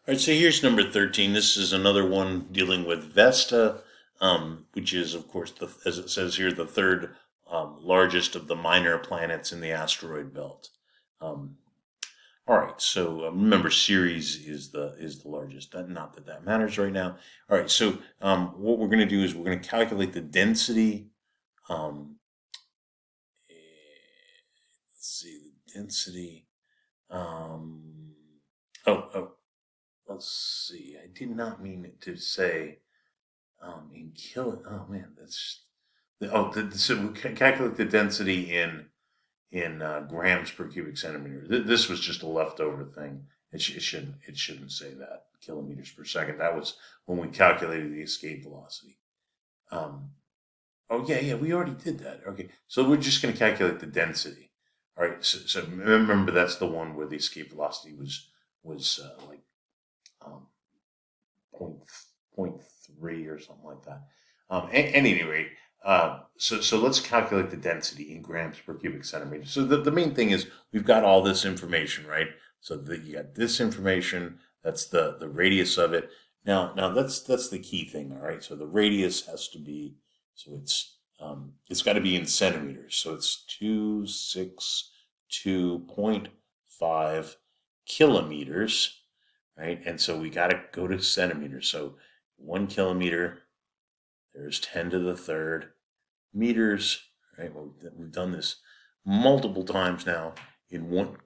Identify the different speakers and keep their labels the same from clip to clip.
Speaker 1: All right, so here's number 13. This is another one dealing with Vesta, which is, of course, as it says here, the third largest of the minor planets in the asteroid belt. Um, all right, so remember, Ceres is the largest. Not that that matters right now. All right, so what we're going to do is we're going to calculate the density. Um, let's see, the density. Um, oh, let's see. I did not mean to say in oh man, so we calculate the density in grams per cubic centimeter. This was just a leftover thing. It shouldn't say that kilometers per second. That was when we calculated the escape velocity. Um, oh yeah, we already did that. Okay, so we're just going to calculate the density. All right, so remember that's the one where the escape velocity was like um, point point three or something like that. At any rate, so let's calculate the density in grams per cubic centimeter. So the main thing is we've got all this information, right? So that you got this information. That's the radius of it. Now that's the key thing. All right. So the radius has to be it's got to be in centimeters. So it's 262.5 kilometers, right? And so we got to go to centimeters. So 1 kilometer, there's 10 to the third meters, right? Well, we've done this multiple times now. In one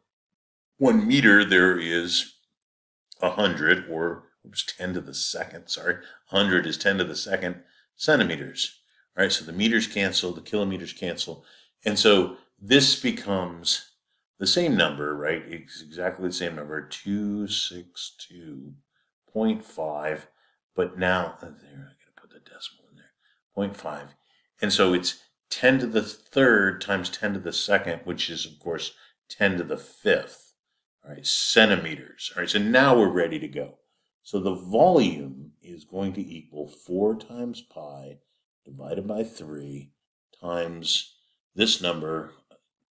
Speaker 1: meter, there is 100, or oops, 10 to the second. Sorry, 100 is 10 to the second centimeters. All right, so the meters cancel, the kilometers cancel, and so this becomes the same number, right? It's exactly the same number, 262.5, but now, there, I gotta put the decimal in there, 0.5. And so it's 10 to the third times 10 to the second, which is, of course, 10 to the fifth, all right, centimeters. All right, so now we're ready to go. So the volume is going to equal 4 times pi divided by 3 times this number,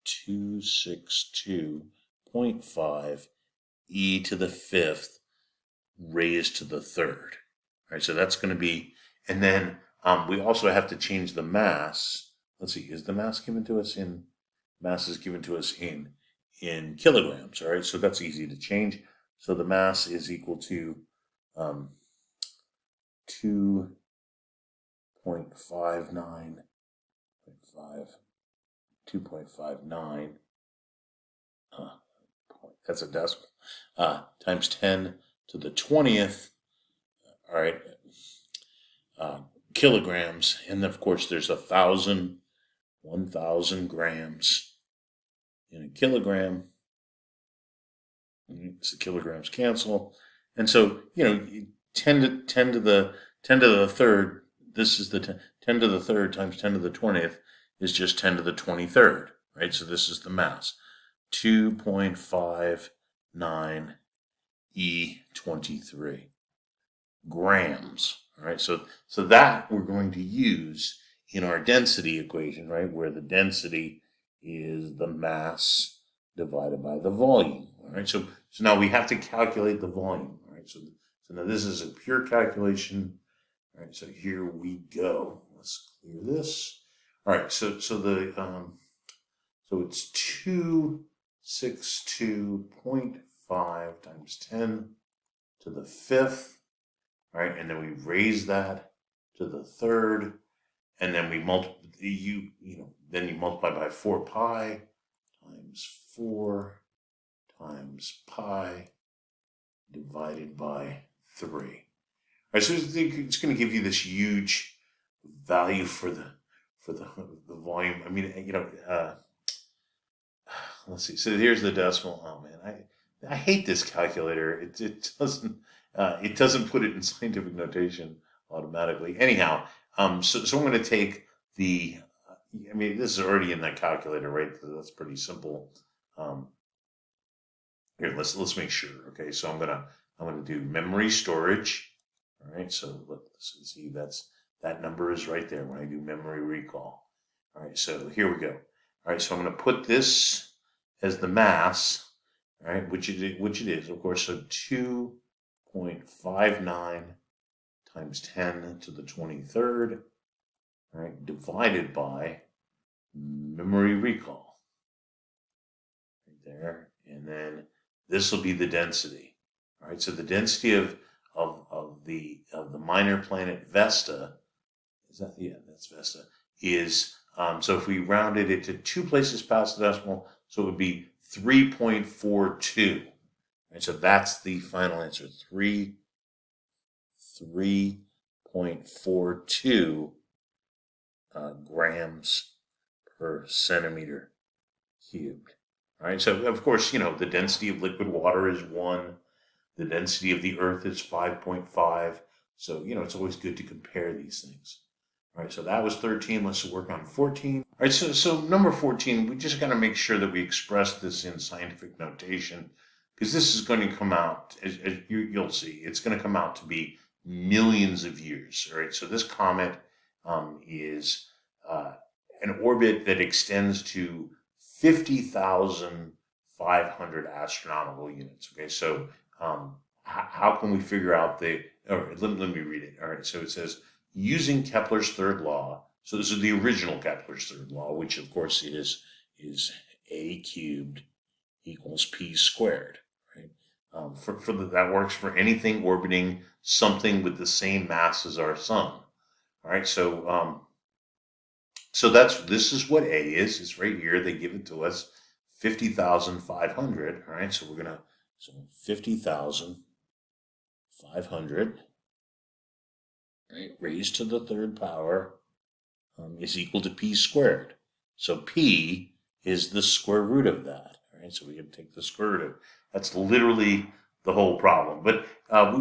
Speaker 1: 262.5 e to the fifth raised to the third. All right, so that's going to be, and then we also have to change the mass. Let's see, is the mass given to us in, mass is given to us in kilograms. All right, so that's easy to change. So the mass is equal to 2.59, 2.59, that's a decimal, times 10 to the 20th, all right, kilograms. And of course, there's 1,000 grams in a kilogram. So kilograms cancel. And so, 10 to the third, this is the 10 to the third times 10 to the 20th is just 10 to the 23rd, right? So this is the mass, 2.59 E23 grams. All right, so that we're going to use in our density equation, right, where the density is the mass divided by the volume. All right, so now we have to calculate the volume. All right, so now this is a pure calculation. All right, so here we go. Let's clear this. All right, so it's 262.5 times 10 to the fifth. All right, and then we raise that to the third, and then we then you multiply by 4 pi times 4 times pi divided by 3. All right, so it's going to give you this huge value for the volume. I mean, let's see. So here's the decimal. Oh man, I hate this calculator. It doesn't put it in scientific notation automatically. Anyhow, so I'm going to take the. I mean, this is already in that calculator, right? So that's pretty simple. Here, let's make sure. Okay, so I'm gonna do memory storage. All right, so let's see, that number is right there when I do memory recall. All right, so here we go. All right, so I'm going to put this as the mass, all right, which it is, of course. So 0.59 times 10 to the 23rd, all right, divided by memory recall, right there, and then this will be the density. All right, so the density of the minor planet Vesta that's Vesta is so if we rounded it to 2 places past the decimal, so it would be 3.42. Right, so that's the final answer. 3.42 grams per centimeter cubed. All right, so of course, the density of liquid water is 1. The density of the Earth is 5.5. So, it's always good to compare these things. All right, so that was 13. Let's work on 14. All right, so number 14, we just got to make sure that we express this in scientific notation, because this is going to come out, as you'll see, it's going to come out to be millions of years. All right, so this comet is an orbit that extends to 50,500 astronomical units. Okay, so how can we figure out let me read it. All right, so it says, using Kepler's third law, so this is the original Kepler's third law, which of course is a cubed equals p squared, right? That works for anything orbiting something with the same mass as our sun. All right, so this is what A is. It's right here. They give it to us, 50,500. All right, so 50,500, right, raised to the third power is equal to p squared. So p is the square root of that. All right, so we can take the square root of it. That's literally the whole problem. But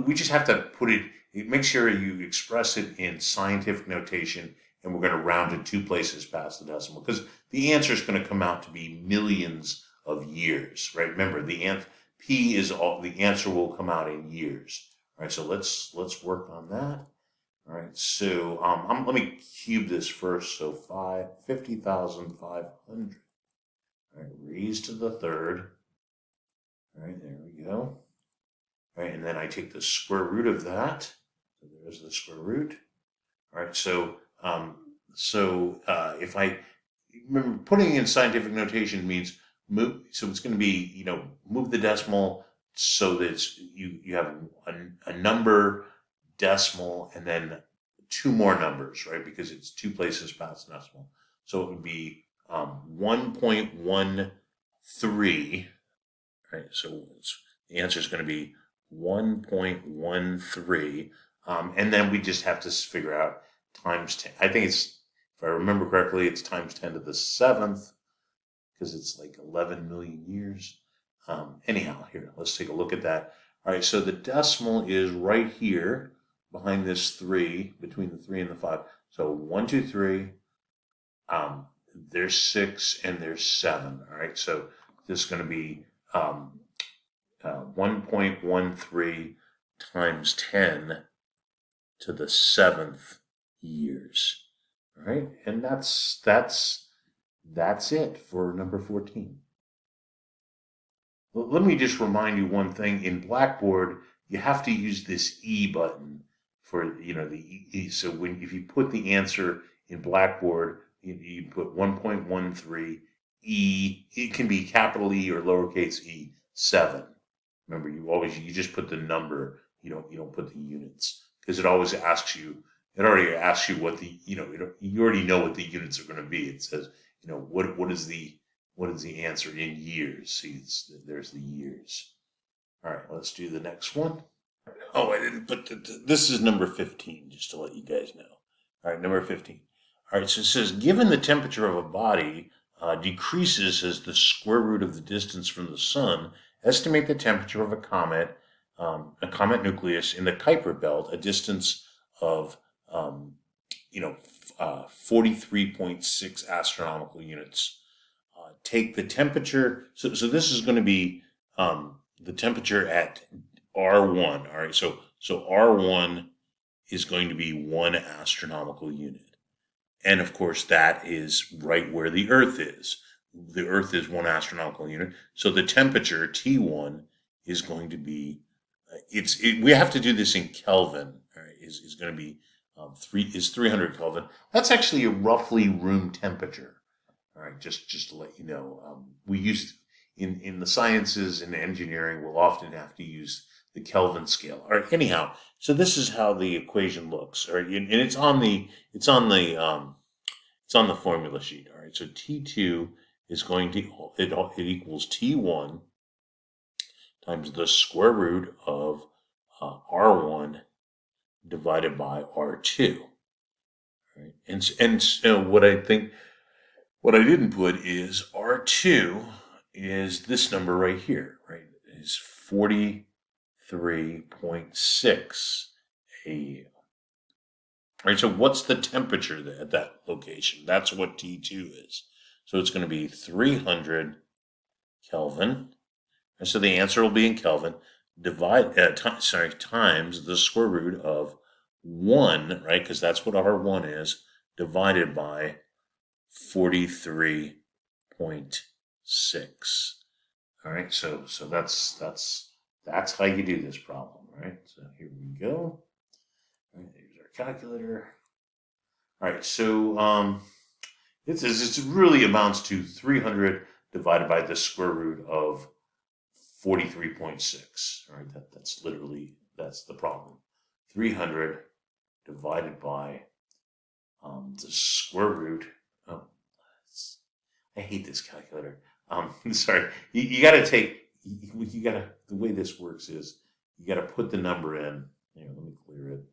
Speaker 1: we just have to make sure you express it in scientific notation, and we're going to round it 2 places past the decimal, because the answer is going to come out to be millions of years, right? Remember, the answer will come out in years. All right, so let's work on that. All right, so let me cube this first. So 50,500. All right, raised to the third. All right, there we go. All right, and then I take the square root of that. So there's the square root. All right, so if I remember, putting in scientific notation means move. So it's going to be, move the decimal so that you have a number, decimal, and then 2 more numbers, right? Because it's 2 places past decimal. So it would be 1.13, right? So the answer is going to be 1.13, and then we just have to figure out times 10. I think if I remember correctly, it's times 10 to the 7th, because it's like 11 million years. Anyhow, here, let's take a look at that. All right, so the decimal is right here behind this 3, between the 3 and the 5. So 1, 2, 3. There's 6 and there's 7. All right, so this is going to be 1.13 times 10 to the 7th years. All right, and that's it for number 14. Well, let me just remind you one thing. In Blackboard, you have to use this E button for, the E. So if you put the answer in Blackboard, you put 1.13 E. It can be capital E or lowercase e, 7. Remember, you just put the number. You don't put the units, because it always asks you. It already asks you what the you already know what the units are going to be. It says what is the answer in years. See, there's the years. All right, let's do the next one. Oh, I didn't put this is number 15, just to let you guys know. All right, number 15. All right, so it says, given the temperature of a body decreases as the square root of the distance from the sun, estimate the temperature of a comet nucleus in the Kuiper belt, a distance of 43.6 astronomical units. Take the temperature. So this is going to be the temperature at R1. All right, so R1 is going to be 1 astronomical unit, and of course that is right where the Earth is. The Earth is 1 astronomical unit, so the temperature T1 is going to be we have to do this in Kelvin. All right, is going to be 300 Kelvin. That's actually a roughly room temperature. All right, just to let you know, we use in the sciences and engineering, we'll often have to use the Kelvin scale. All right, anyhow, so this is how the equation looks. All right, and it's on the formula sheet. All right, so T2 is going to it equals T1 times the square root of R1 divided by R2. Right? And so what I didn't put is R2 is this number right here, right? Is 43.6 AU. Right, so what's the temperature at that location? That's what T2 is. So it's going to be 300 Kelvin. And so the answer will be in Kelvin. Times the square root of 1, right? Because that's what R1 is, divided by 43.6. All right, so that's how you do this problem, right? So here we go. All right, here's our calculator. All right, so it really amounts to 300 divided by the square root of 43.6. All right, that's the problem. 300 divided by the square root. Oh, I hate this calculator. Sorry. You got to take. The way this works is you got to put the number in. Here, let me clear it.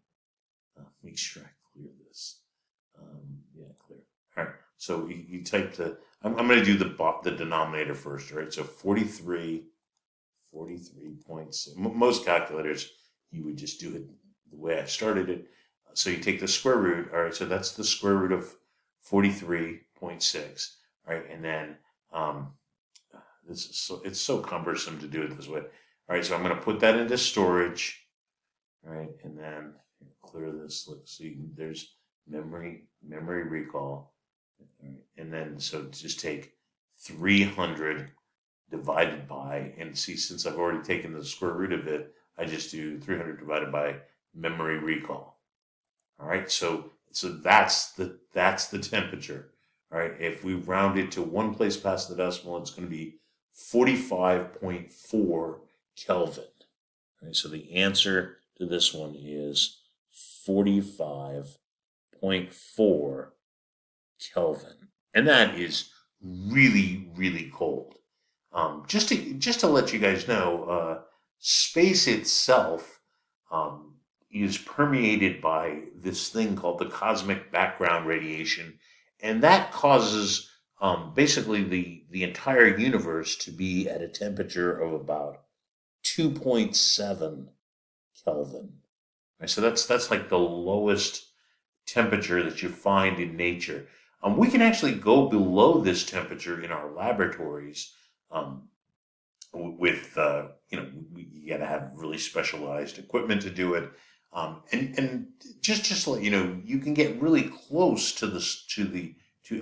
Speaker 1: Make sure I clear this. Yeah, clear. All right. So you type the. I'm going to do the denominator first. All right. So 43.6. Most calculators, you would just do it the way I started it. So you take the square root. All right. So that's the square root of 43.6. All right. And then it's so cumbersome to do it this way. All right. So I'm going to put that into storage. All right. And then clear this. Let's see. There's memory recall. All right. And then so just take 300 divided by, and see, since I've already taken the square root of it, I just do 300 divided by memory recall. All right, so that's the temperature. All right, if we round it to one place past the decimal, it's going to be 45.4 Kelvin. All right, so the answer to this one is 45.4 Kelvin, and that is really, really cold. Just to let you guys know, space itself is permeated by this thing called the cosmic background radiation, and that causes basically the entire universe to be at a temperature of about 2.7 Kelvin. Right, so that's like the lowest temperature that you find in nature. We can actually go below this temperature in our laboratories. With you got to have really specialized equipment to do it, and just to let you know, you can get really close to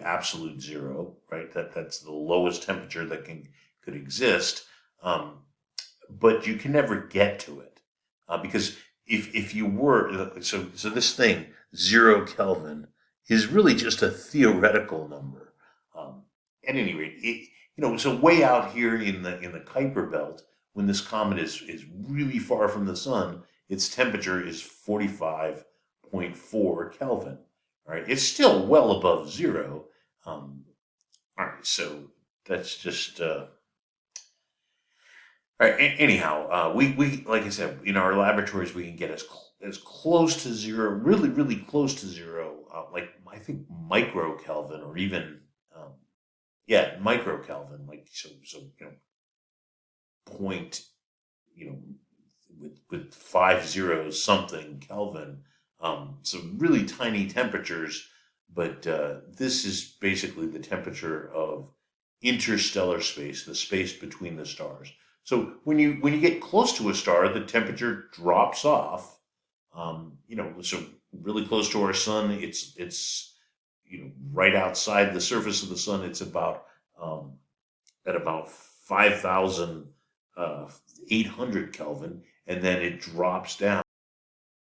Speaker 1: absolute zero, right? That's the lowest temperature that could exist, but you can never get to it because if you were so this thing 0 Kelvin is really just a theoretical number. At any rate, so way out here in the Kuiper belt, when this comet is really far from the sun, its temperature is 45.4 Kelvin. All right, it's still well above zero. All right, so that's just. All right. Anyhow, we like I said, in our laboratories we can get as close to zero, really, really close to zero, like I think micro Kelvin or even. Micro Kelvin, like so point, with 5 zeros something Kelvin, so really tiny temperatures, but this is basically the temperature of interstellar space, the space between the stars. So when you get close to a star, the temperature drops off. So really close to our sun, it's right outside the surface of the sun, it's about at about 5,800 Kelvin, and then it drops down.